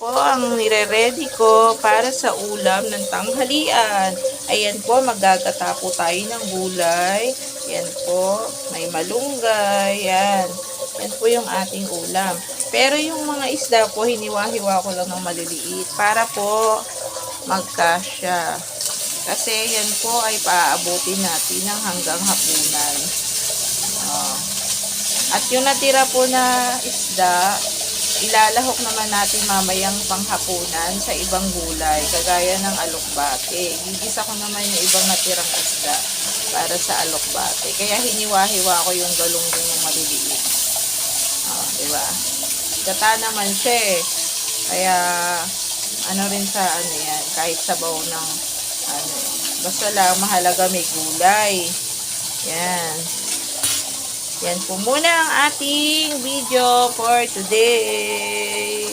po ang nire-ready ko para sa ulam ng tanghalian. Ayan po, maggagata po tayo ng gulay. Yan po, may malunggay. Yan. Yan po yung ating ulam. Pero yung mga isda po, hiniwa-hiwa ko lang ng maliliit para po magkasya. Kasi yan po ay paaabutin natin ng hanggang hapunan. Oh. At yung natira po na isda, ilalahok naman natin mamayang panghapunan sa ibang gulay, kagaya ng alokbate. Gigisa ko naman yung ibang natirang isda para sa alokbate. Kaya hiniwa-hiwa ko yung galunggong yung maliliit. Diba? Gata naman siya eh. Kaya, ano rin sa ano yan, kahit sabaw ng, ano, basta lang mahalaga may gulay. Yan. Yan po muna ang ating video for today.